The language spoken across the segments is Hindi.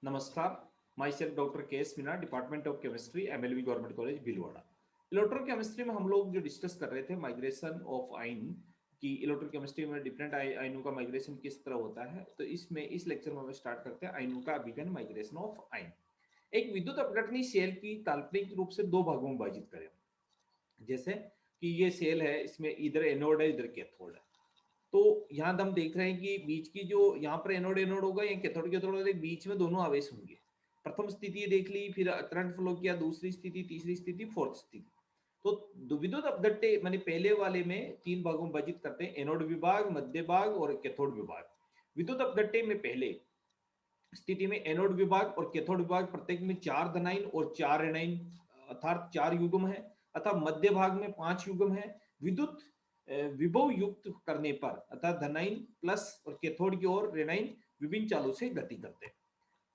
नमस्कार, myself डॉक्टर के S Meena, department of chemistry, MLB government college Bhilwara. Electrochemistry में हम लोग जो डिस्कस कर रहे थे माइग्रेशन ऑफ आयन की, इलेक्ट्रोकेमिस्ट्री में डिफरेंट आयनों का माइग्रेशन किस तरह होता है। तो इसमें इस लेक्चर में हम स्टार्ट करते हैं आयनों का अभिगम, माइग्रेशन ऑफ आयन। एक विद्युत अपघटनी सेल की काल्पनिक रूप से दो भागों में विभाजित करें। जैसे कि ये सेल है, इसमें इधर एनोड है, इधर कैथोड है। तो यहाँ हम देख रहे हैं कि बीच की जो यहाँ पर एनोड एनोड होगा, या कैथोड कैथोड होगा, बीच में दोनों आवेश होंगे। प्रथम स्थिति ये देख ली, फिर करंट फ्लो किया, दूसरी स्थिति, तीसरी स्थिति, फोर्थ स्थिति। तो विद्युत अपघट्य माने पहले वाले में तीन भागों में विभाजित करते हैं, एनोड विभाग, मध्य भाग और कैथोड विभाग। विद्युत अपघट्य में पहले स्थिति में एनोड विभाग और कैथोड विभाग प्रत्येक में 4 धनायन और 4 ऋणायन अर्थात 4 युग्म है, अर्थात मध्य भाग में 5 युग्म है। विद्युत विभव युक्त करने पर अर्थात धनायन प्लस और कैथोड की ओर ऋणायन विभिन्न चालों से गति करते हैं।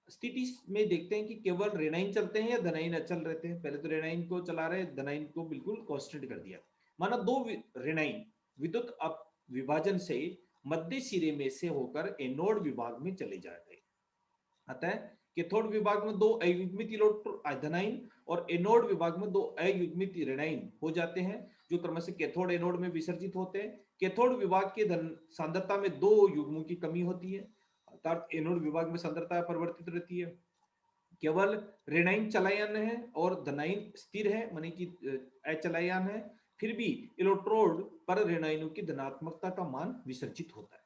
स्थिति में देखते हैं कि केवल ऋणायन चलते हैं या धनायन अचल रहते हैं। पहले तो ऋणायन को चला रहे, धनायन को बिल्कुल कांस्टेंट कर दिया। माना दो ऋणायन विद्युत विभाजन से मध्य सिरे में से होकर एनोड विभाग में चले जाते हैं। अतः कैथोड विभाग में दो अयुग्मित धनायन और एनोड विभाग में दो अयुग्मित ऋणायन हो जाते हैं, जो क्रमशः से कैथोड एनोड में विसर्जित होते हैं। कैथोड विभाग के सांद्रता में दो युग्मों की कमी होती है, अर्थात एनोड विभाग में सांद्रता परिवर्तित रहती है। केवल ऋणायन चलायन है और धनायन स्थिर है, माने कि अचलायन है। फिर भी इलेक्ट्रोड पर ऋणायनों की धनात्मकता का मान विसर्जित होता है।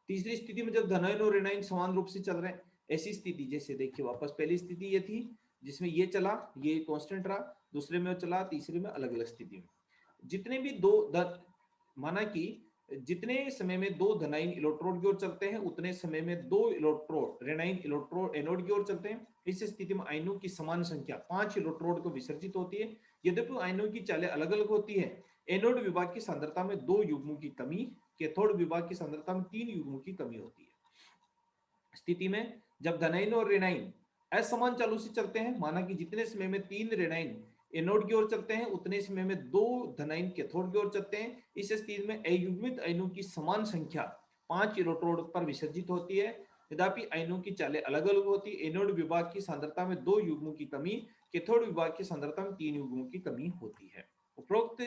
तीसरी स्थिति में जब धनायन और ऋणायन समान रूप से चल रहे हैं, ऐसी स्थिति जैसे देखिए वापस पहली स्थिति ये थी जिसमें ये चला, ये कांस्टेंट रहा, दूसरे में चला, तीसरे में अलग अलग स्थिति में जितने भी माना कि जितने समय में दो धनायन इलेक्ट्रोड की ओर चलते हैं, उतने समय में दो इलेक्ट्रोड ऋणायन इलेक्ट्रोड एनोड की ओर चलते हैं। इस स्थिति में आयनों की समान संख्या 5 इलेक्ट्रोड को विसर्जित होती है। यद्यपि आयनों की चालें अलग अलग होती है। एनोड विभाग की सांद्रता में 2 युग्मों की कमी, कैथोड विभाग की सांद्रता में 3 युग्मों की कमी होती है। स्थिति में जब धनायन और ऋणायन असमान चालों से चलते हैं, माना कि जितने समय में 3 ऋणायन एनोड की ओर चलते हैं, उतने समय में 2 धनायन कैथोड की ओर चलते हैं। इस स्थिति में अयुग्मित आयनों की समान संख्या 5 इलेक्ट्रोड पर विसर्जित होती है। यद्यपि आयनों की चालें अलग अलग होती है। एनोड विभाग की सांद्रता में 2 युग्मों की कमी, कैथोड विभाग की सांद्रता में 3 युग्मों की कमी होती है। उपरोक्त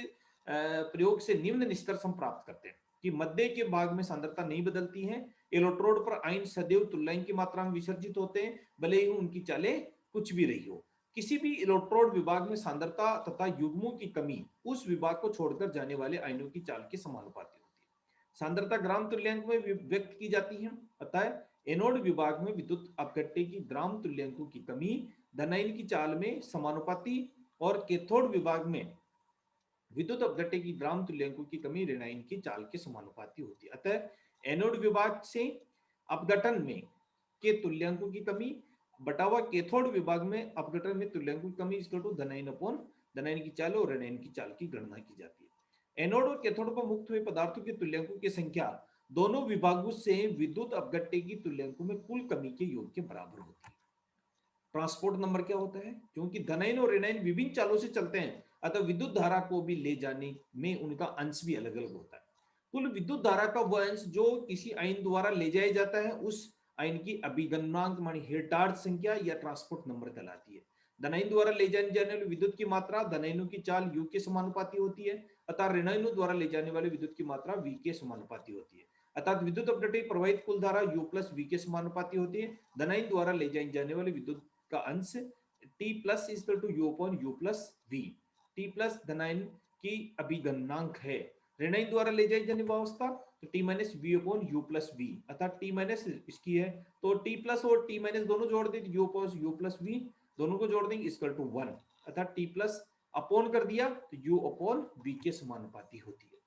प्रयोग से निम्न निष्कर्ष हम प्राप्त करते हैं कि मध्य के भाग में सांद्रता नहीं बदलती है। इलेक्ट्रोड पर आयन सदैव तुल्यन की मात्रा में विसर्जित होते हैं, भले ही उनकी चालें कुछ भी रही हो। किसी भी इलेक्ट्रोड विभाग में सांद्रता तथा युग्मों की कमी उस विभाग को छोड़कर जाने वाले आयनों की चाल के समानुपाती होती है। सांद्रता ग्राम तुल्यांक में व्यक्त की जाती है। अतः एनोड विभाग में विद्युत अपघट्य की ग्राम तुल्यांकों की कमी धनायन की चाल में समानुपाती और कैथोड विभाग में विद्युत अपघट्य की ग्राम तुल्यांकों की कमी ऋणायन की चाल के समानुपाती होती है। अतः एनोड विभाग से अपघटन में के तुल्यांकों की कमी बटा हुआ कैथोड विभाग में अपघटन में तुल्यांकों की कमी इक्वल टू धनायन अपॉन धनायन की चाल और ऋणायन की चाल की गणना की जाती है। एनोड और कैथोड पर मुक्त हुए पदार्थों के तुल्यांकों की संख्या दोनों विभागों से विद्युत अपघट्य की तुल्यांकों में कुल कमी के योग के बराबर होती है। ट्रांसपोर्ट नंबर क्या होता है? क्योंकि धनायन और ऋणायन विभिन्न चालों से चलते हैं, अतः विद्युत धारा को भी ले जाने में उनका अंश भी अलग अलग होता है। कुल विद्युत धारा का वह अंश जो किसी आयन द्वारा ले जाया जाता है, उस आयन की अभिगमनांक मानी हिल्टार्ड संख्या या ट्रांसपोर्ट नंबर कहलाती है। धनायन द्वारा ले जाने वाली विद्युत की मात्रा धनायनों की चाल u के समानुपाती होती है, अतः ऋणायनों द्वारा ले जाने वाली विद्युत की मात्रा v के समानुपाती होती है। अर्थात विद्युत अपघट्य प्रवाहित कुल धारा u प्लस v के समानुपाती होती है। धनायन द्वारा ले जाने वाली विद्युत का अंश t plus equal to u upon u plus v। t plus धनायन की अभिगमनांक है, ऋणायन द्वारा ले जाई जाने अवस्था तो t minus v upon u plus v, अर्थात t माइनस इसकी है तो t प्लस और t माइनस दोनों जोड़ देंगे, u upon u plus v दोनों को जोड़ देंगे इक्वल टू 1, अर्थात t प्लस अपॉन कर दिया तो u अपॉन v के समानुपाती होती है,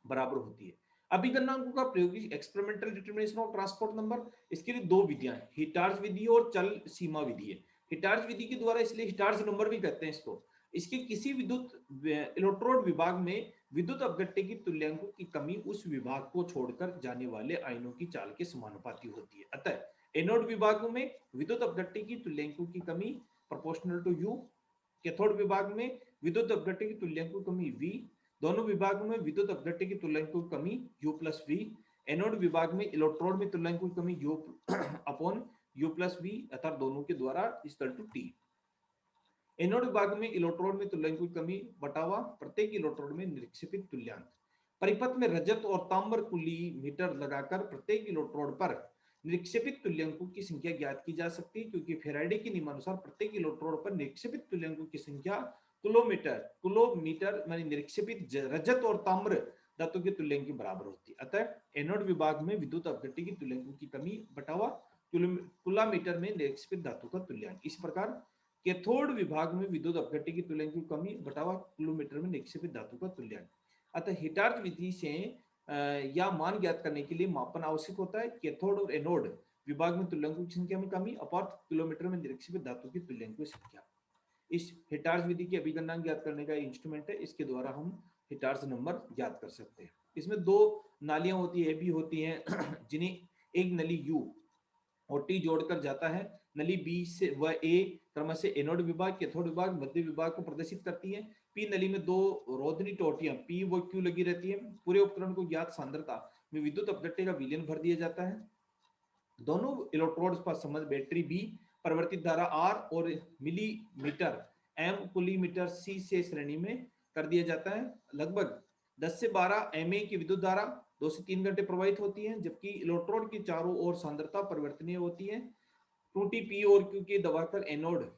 बराबर होती है। अभिगमनांकों का प्रयोग experimental determination of transport number, इसके लिए दो विधियां हैं, हिटार्ज विधि और चल सीमा विधि है। हिटार्ज विधि के द्वारा इसलिए हिटार्ज नंबर भी कहते हैं इसको। इसके किसी विद्युत इलेक्ट्रोड विभाग में विद्युत अपघट्य की तुल्यांकों की कमी उस विभाग को छोड़कर जाने वाले आयनों की चाल के समानुपाती होती है। अतः एनोड विभागों में विद्युत अपघट्य की तुल्यांकों की कमी प्रोपोर्शनल टू u, कैथोड विभाग में विद्युत अपघट्य की तुल्यांकों की कमी v, दोनों विभागों में विद्युत अपघट्य की तुल्यांकों की कमी u प्लस v। एनोड विभाग में इलेक्ट्रोड में तुल्यांकों की कमी u upon U plus V अर्थात दोनों के द्वारा इक्वल टू T। एनोड विभाग में इलेक्ट्रोड में तुल्यांकों की कमी बटावा प्रत्येक इलेक्ट्रोड में निक्षेपित तुल्यांक। परिपथ में रजत और ताम्र कुली मीटर लगाकर प्रत्येक इलेक्ट्रोड पर निक्षेपित तुल्यांकों की संख्या ज्ञात की जा सकती है, क्योंकि फेराडे के नियमानुसार प्रत्येक इलेक्ट्रोड पर निक्षेपित तुल्यांकों की संख्या किलोमीटर मानी निक्षेपित रजत और ताम्र धातु के तुल्यांक के बराबर होती है। अतः एनोड विभाग में विद्युत अपघट्य की तुल्यांकों की कमी बटावा कुलामीटर में निक्षेपित धातु का तुल्यांक। इस प्रकार कैथोड विभाग में विद्युत अपघट्य की तुल्यांक की कमी बटावा किलोमीटर में निक्षेपित धातु का तुल्यांक। अतः हिटार्थ विधि से या मान ज्ञात करने के लिए मापन आवश्यक होता है। कैथोड और एनोड विभाग में तुल्यांकों की संख्या में कमी अपार्थ किलोमीटर में निक्षेपित धातु की तुल्यांकों की संख्या। इस हिटार्थ विधि की अभिगणना ज्ञात करने का इंस्ट्रूमेंट है, इसके द्वारा हम हिटार्थ नंबर ज्ञात कर सकते हैं। इसमें दो नालियां होती है, भी होती हैं जिन्हें एक नली यू और टी जोड़कर जाता है। नली बी से व ए क्रम से एनोड विभाग, कैथोड विभाग, मध्य विभाग को प्रदर्शित करती है। पी नली में दो रोधनी टोटियां पी व क्यू लगी रहती है। पूरे उपकरण को ज्ञात सांद्रता में विद्युत अपघट्य का विलयन भर दिया जाता है। दोनों इलेक्ट्रोड्स पर संबंध बैटरी बी परिवर्तित धारा आर और मिलीमीटर एम कुलीमीटर सी से श्रेणी में कर दिया जाता है। लगभग 10 से 12 एमए की विद्युत धारा 2 से 3 घंटे प्रवाहित होती है, जबकि इलेक्ट्रोड की चारों ओर सांद्रता परिवर्तनीय होती है। 2T पी और क्यू के दबाकर एनोड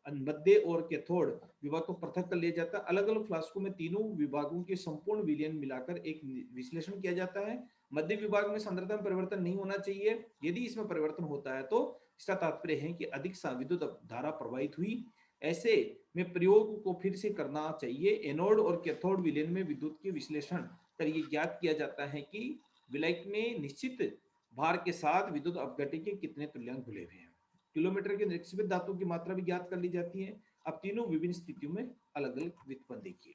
मध्य और कैथोड विभाग को पृथक कर लिया जाता है। अलग अलग फ्लास्कों में तीनों विभागों के संपूर्ण विलयन मिलाकर एक विश्लेषण किया जाता है। मध्य विभाग में सांद्रता में परिवर्तन नहीं होना चाहिए। यदि इसमें परिवर्तन होता है तो इसका तात्पर्य है कि अधिक विद्युत धारा प्रवाहित हुई। ऐसे में प्रयोग को फिर से करना चाहिए। एनोड और कैथोड विलयन में विद्युत के विश्लेषण कर ये ज्ञात किया जाता है कि विलायक में निश्चित भार के साथ विद्युत अपघट्य के कितने तुल्यांक घुले हुए हैं। किलोमीटर के निक्षेपित धातु की मात्रा भी ज्ञात कर ली जाती है। अब तीनों विभिन्न स्थितियों में अलग अलग व्युत्पन्न देखिए।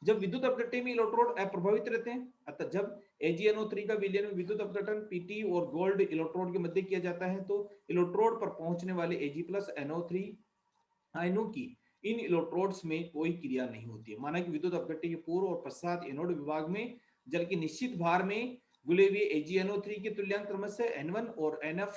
जब विद्युत अपघट्य में इलेक्ट्रोड अप्रभावित रहते हैं, अतः जब AgNO3 का विलयन में विद्युत अपघटन Pt और गोल्ड इलेक्ट्रोड के मध्य किया जाता है, तो इलेक्ट्रोड पर पहुंचने वाले Ag+NO3 आयनों की इन इलेक्ट्रोड्स में कोई क्रिया नहीं होती है। माना कि विद्युत अपघट्य के पूर्व और पश्चात एनोड विभाग में जल के निश्चित भार में घुले हुए AgNO3 के तुल्यांक क्रमशः N1 और NF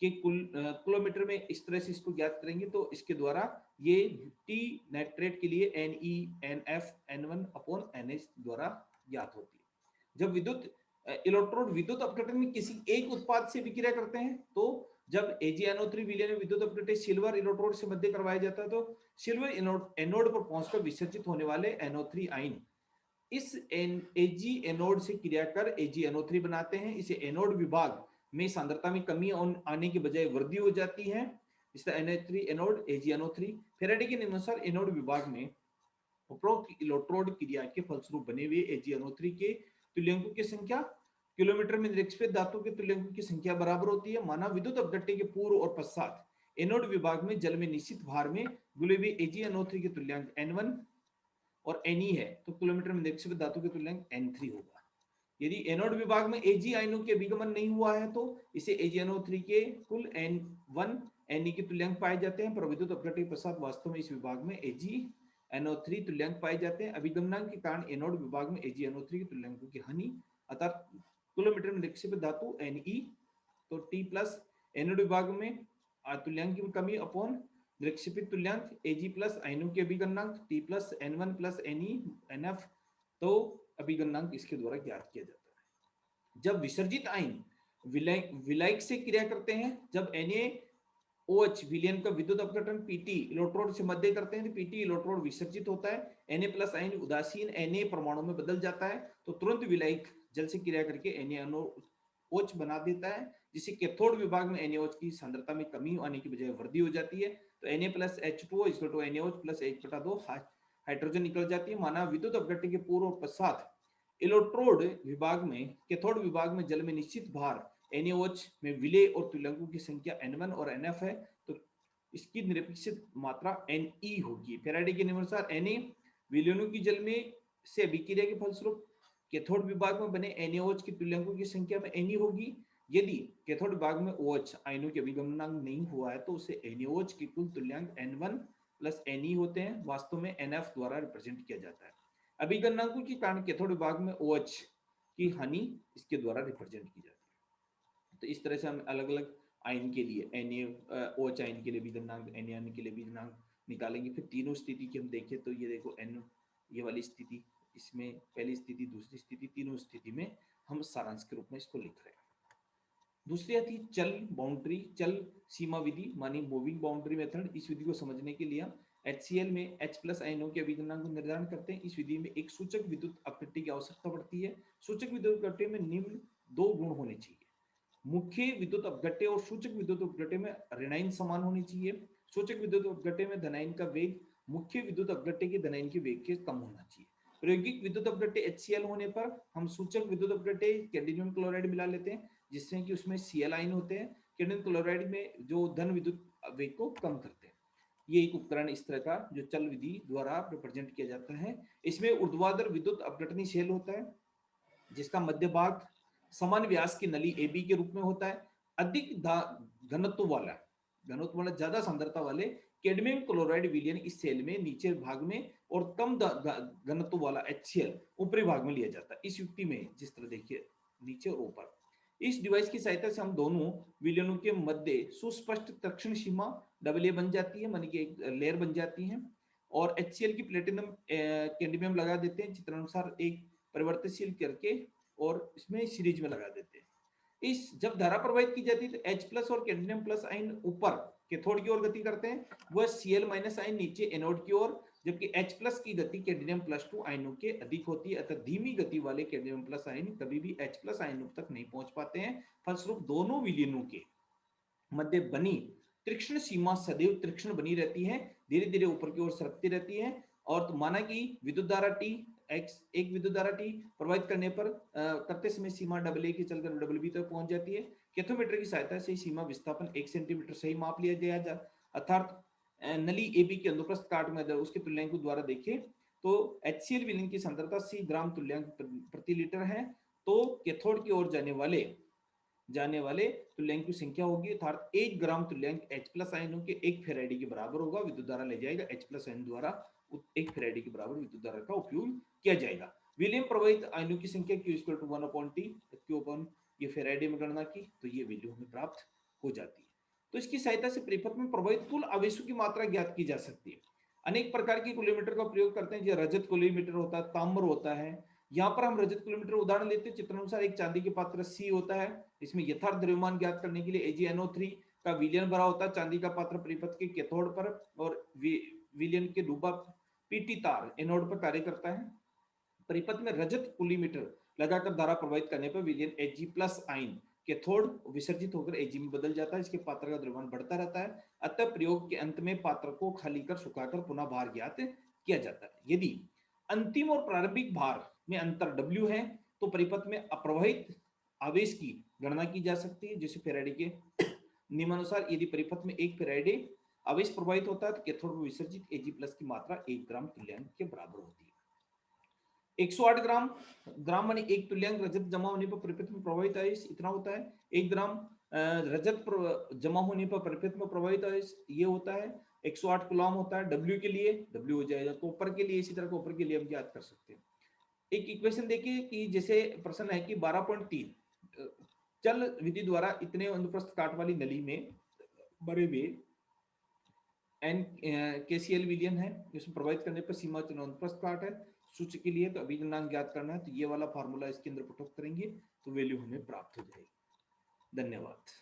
के किलोमीटर में इस तरह से इसको ज्ञात करेंगे, तो इसके द्वारा ये टी नाइट्रेट के लिए NE NF N1/NH द्वारा ज्ञात होती है। जब विद्युत इलेक्ट्रोड विद्युत अपघटन में किसी एक उत्पाद से विक्रिया करते हैं, तो जब AgNO3 विलयन में विद्युत अपघट्य सिल्वर इलेक्ट्रोड से मध्य करवाया जाता है, तो सिल्वर एनोड पर पहुंचकर विसर्जित होने वाले NO3 आयन इस Ag एनोड से क्रिया कर AgNO3 बनाते हैं। इसे एनोड विभाग में सांद्रता में कमी आने के बजाय वृद्धि हो जाती है। इसका NH3 एनोड AgNO3। फेराडे के नियमानुसार एनोड विभाग में उपरोक्त इलेक्ट्रोड क्रिया के फलस्वरूप बने हुए AgNO3 के तुल्यांकों की संख्या किलोमीटर में निक्षेपित धातु के तुल्यांकों की संख्या बराबर होती है। माना विद्युत अपघट्य के पूर्व और पश्चात एनोड विभाग में जल में निश्चित भार में घुले हुए AgNO3 के तुल्यांक N1 और Ne है, तो किलोमीटर में निक्षेपित धातु के तुल्यांक N3 होगा। यदि एनोड विभाग में Ag आयनों के अभिगमन नहीं हुआ है, तो इसे AgNO3 के कुल N1 Ne के तुल्यांक पाए जाते हैं, पर विद्युत अपघट्य के पश्चात वास्तव में इस विभाग में AgNO3 तुल्यांक पाए जाते हैं। अभिगमनांक के कारण एनोड विभाग में AgNO3 के तुल्यांकों की हानि, अर्थात किलोमीटर में निक्षेपित धातु Ne, तो T प्लस एनोड विभाग में तुल्यांक की कमी अपॉन निक्षेपित तुल्यांक Ag+ आयनों के अभिगमनांक T plus N1+ Ne NF, तो अभिगमनांक इसके द्वारा ज्ञात किया जाता है। जब विसर्जित आयन विलायक से क्रिया करते हैं, जब NaOH विलयन का विद्युत अपघटन Pt इलेक्ट्रोड से मध्य करते हैं, तो Pt इलेक्ट्रोड विसर्जित होता है। Na+ आयन उदासीन Na परमाणु में बदल जाता है, तो तुरंत विलायक जल से क्रिया करके NaOH बना देता है, जिससे कैथोड विभाग में NaOH की सांद्रता में कमी आने की बजाय वृद्धि हो जाती है। तो Na+H2O = NaOH + H/2 हाइड्रोजन निकल जाती है। माना विद्युत अपघट्य के पूर्व और पश्चात इलेक्ट्रोड विभाग में कैथोड विभाग में जल में निश्चित भार NaOH में विलय और तुल्यांकों की संख्या N1 और NF है, तो इसकी निरपेक्षित मात्रा Ne होगी। फेराडे के नियमानुसार Na विलयनों की जल में से अभिक्रिया के फलस्वरूप कैथोड विभाग में बने NaOH की तुल्यांकों की संख्या में Ne होगी। यदि कैथोड विभाग में OH आयनों के अभिगमनांक नहीं हुआ है, तो उसे NaOH के कुल तुल्यांक N1+ Ne होते हैं, वास्तव में NF द्वारा रिप्रेजेंट किया जाता है। अभिगमनांकों के कारण कैथोड विभाग में OH की हानि इसके द्वारा रिप्रेजेंट की जाती है। तो इस तरह से हम अलग अलग आयन के लिए OH आयन के लिए भी गलनांक, Na आयन के लिए भी गलनांक निकालेंगे। फिर तीनों स्थिति की हम देखें तो ये देखो N, ये वाली स्थिति, इसमें पहली स्थिति, दूसरी स्थिति, तीनों स्थिति में हम सारांश के रूप में इसको लिख रहे हैं। दूसरी आती है चल बाउंड्री, चल सीमा विधि मानी मूविंग बाउंड्री मेथड। इस विधि को समझने के लिए हम HCl में H+ आयनों के अभिगलनांक को निर्धारण करते हैं। इस विधि में एक सूचक विद्युत अपघट्य की आवश्यकता पड़ती है। सूचक विद्युत अपघट्य में निम्न दो गुण होने चाहिए। मुख्य विद्युत अपघट्य और सूचक विद्युत अपघट्य में ऋणायन समान होनी चाहिए। सूचक विद्युत अपघट्य में धनायन का वेग मुख्य विद्युत अपघट्य के धनायन के वेग के कम होना चाहिए। प्रायोगिक विद्युत अपघट्य HCl होने पर हम सूचक विद्युत अपघट्य कैडमियम क्लोराइड मिला लेते हैं, जिससे कि उसमें Cl आयन होते हैं। कैडमियम क्लोराइड में जो धन विद्युत वेग को कम करते हैं। ये एक उपकरण इस तरह का जो चल विधि द्वारा रिप्रेजेंट किया जाता है। इसमें ऊर्ध्वाधर विद्युत अपघटनी शेल होता है, जिसका मध्य भाग समान व्यास की नली AB के रूप में होता है। अधिक घनत्व वाला ज्यादा सांद्रता वाले कैडमियम क्लोराइड विलयन इस सेल में नीचे भाग में और कम घनत्व वाला HCl ऊपरी भाग में लिया जाता है। इस युक्ति में जिस तरह देखिए नीचे और ऊपर, इस डिवाइस की सहायता से हम दोनों विलयनों के मध्य सुस्पष्ट तत्क्षण सीमा AA बन जाती है, मानी कि एक लेयर बन जाती है। और HCl की प्लेटिनम कैडमियम लगा देते हैं चित्रानुसार एक परिवर्तनशील करके, और इसमें सीरीज में लगा देते हैं। इस जब धारा प्रवाहित की जाती है तो H+ और कैडमियम प्लस आयन ऊपर कैथोड की ओर गति करते हैं, वह Cl- आयन नीचे एनोड की ओर, जबकि H+ की गति कैडमियम +2 आयनों के अधिक होती है। अतः धीमी गति वाले कैडमियम प्लस आयन कभी भी H+ आयनों तक नहीं पहुंच पाते हैं। फलस्वरूप दोनों विलयनों के मध्य बनी तीक्ष्ण सीमा सदैव तीक्ष्ण बनी रहती है, धीरे धीरे ऊपर की ओर सरकती रहती है। और तो माना कि विद्युत धारा T, एक विद्युत धारा T प्रवाहित करने पर करते समय सीमा AA की चलकर BB तक पहुंच जाती है। कैथोमीटर की सहायता से सीमा विस्थापन 1 सेंटीमीटर सही माप लिया जाए, अर्थात नली AB के अनुप्रस्थ काट में उसके तुल्यांक द्वारा देखें तो HCl विलयन की सांद्रता C ग्राम तुल्यांक प्रति लीटर है, तो कैथोड की ओर जाने वाले तुल्यांक की संख्या होगी, अर्थात 1 ग्राम तुल्यांक H+ आयनों के 1 फेराइड के बराबर होगा। विद्युत धारा ले जाएगा H+ आयन द्वारा 1 फेराइड के बराबर विद्युत धारा का उपयोग किया जाएगा। विलियम प्रवाहित आयनों की संख्या Q = 1/T, Q ये फेराइड में गणना की तो ये वैल्यू हमें प्राप्त हो जाती है। तो इसकी सहायता से परिपथ में प्रवाहित कुल आवेशों की मात्रा ज्ञात की जा सकती है। अनेक प्रकार की कुलोमीटर का प्रयोग करते हैं, जैसे रजत कुलोमीटर होता है, ताम्र होता है। यहाँ पर हम रजत कुलोमीटर उदाहरण लेते हैं। चित्रानुसार एक चांदी के पात्र C होता है, इसमें यथार्थ द्रव्यमान ज्ञात करने के लिए AgNO3 का विलयन भरा होता है। चांदी का पात्र परिपथ के कैथोड पर और विलयन के डूबा PT तार एनोड पर कार्य करता है। परिपथ में रजत कुलीमीटर लगाकर धारा प्रवाहित करने पर विलयन Ag+ आयन कैथोड विसर्जित होकर Ag में बदल जाता है। इसके पात्र का द्रव्यमान बढ़ता रहता है। अतः प्रयोग के अंत में पात्र को खाली कर सुखाकर पुनः भार ज्ञात किया जाता है। यदि अंतिम और प्रारंभिक भार में अंतर W है तो परिपथ में अप्रवाहित आवेश की गणना की जा सकती है। जैसे फेराडे के नियमानुसार यदि परिपथ में 1 फेराडे आवेश प्रवाहित होता है तो कैथोड में विसर्जित Ag+ की मात्रा 1 ग्राम तुल्यांक के बराबर होती है। 108 ग्राम मानी 1 तुल्यांक रजत जमा होने पर परिपथ में प्रवाहित आवेश इतना होता है। 1 ग्राम रजत जमा होने पर परिपथ में प्रवाहित आवेश ये होता है 108 कूलम होता है। W के लिए W हो जाएगा, कॉपर के लिए इसी तरह कॉपर के लिए हम याद कर सकते हैं। एक इक्वेशन देखिए कि जैसे प्रश्न है कि 12.3 चल विधि द्वारा इतने अनुप्रस्थ काट वाली नली में बड़े हुए N KCl विलयन है, जिसमें प्रवाहित करने पर सीमा अनुप्रस्थ काट है। सूत्र के लिए तो अभिगलनांक ज्ञात करना है, तो ये वाला फार्मूला इसके अंदर पुट अप करेंगे तो वैल्यू हमें प्राप्त हो जाएगी। धन्यवाद।